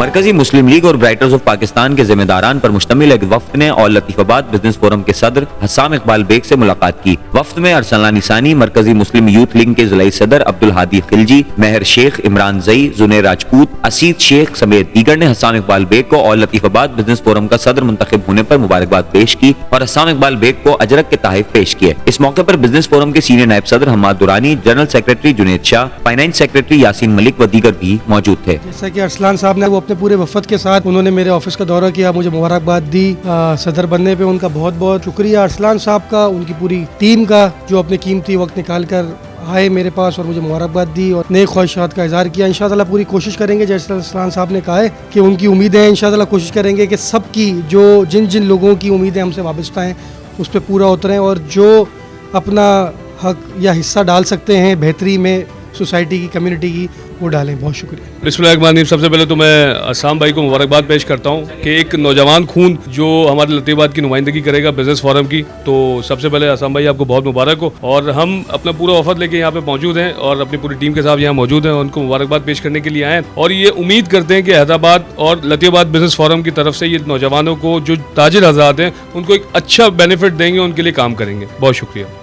मरकजी मुस्लिम लीग और ब्राइटर्स ऑफ पाकिस्तान के जिम्मेदारान पर मुश्तमिल एक वफ्द ने और लतीफाबाद बिजनेस फोरम के सदर हसाम इकबाल बेग से मुलाकात की। वफ्द में अरसलान निसानी, मरकजी मुस्लिम यूथ लीग के जिलाई सदर अब्दुल हादी खिलजी, मेहर शेख, इमरान जई, जुनेर राजपूत, असीद शेख समेत दीगर ने हसाम इकबाल बेग को और लतीफाबाद बिजनेस फोरम का सदर मुंतखब होने पर मुबारकबाद पेश की और हसाम इकबाल बेग को अजरक के तहफ पेश किए। इस मौके पर बिजनेस फोरम के सीनियर नायब सदर Hammad Durrani, general secretary Junaid Shah, finance secretary Yasin Malik व दीगर भी मौजूद थे। जैसा कि अरसलान साहब ने वो अपने पूरे वफद के साथ उन्होंने मेरे ऑफिस का दौरा किया, मुझे मुबारकबाद दी सदर बनने पे। उनका बहुत बहुत शुक्रिया अरसलान साहब का, उनकी पूरी टीम का जो अपने कीमती वक्त निकाल कर आए मेरे पास और मुझे मुबारकबाद दी और नए ख्वाहिशात का इजहार किया। इंशाअल्लाह पूरी कोशिश करेंगे, जैसे अरसलान साहब ने कहा है कि उनकी उम्मीदें हैं, इंशाअल्लाह कोशिश करेंगे कि सबकी जो जिन जिन लोगों की उम्मीदें हमसे वाबस्ता हैं उस पर पूरा उतरें और जो अपना हक या हिस्सा डाल सकते हैं बेहतरी में सोसाइटी की, कम्युनिटी की, वो डालें। बहुत शुक्रिया। बिस्मिल्लाहिर्रहमानिर्रहीम। सबसे पहले तो मैं असम भाई को मुबारकबाद पेश करता हूँ कि एक नौजवान खून जो हमारे लतीफाबाद की नुमाइंदगी करेगा बिजनेस फोरम की, तो सबसे पहले असम भाई आपको बहुत मुबारक हो। और हम अपना पूरा वफद लेके यहाँ पे मौजूद हैं और अपनी पूरी टीम के साथ यहाँ मौजूद हैं, उनको मुबारकबाद पेश करने के लिए आए हैं और ये उम्मीद करते हैं कि हैदराबाद और लतीफाबाद बिजनेस फोरम की तरफ से ये नौजवानों को जो ताजिर हज़रात हैं उनको एक अच्छा बेनिफिट देंगे, उनके लिए काम करेंगे। बहुत शुक्रिया।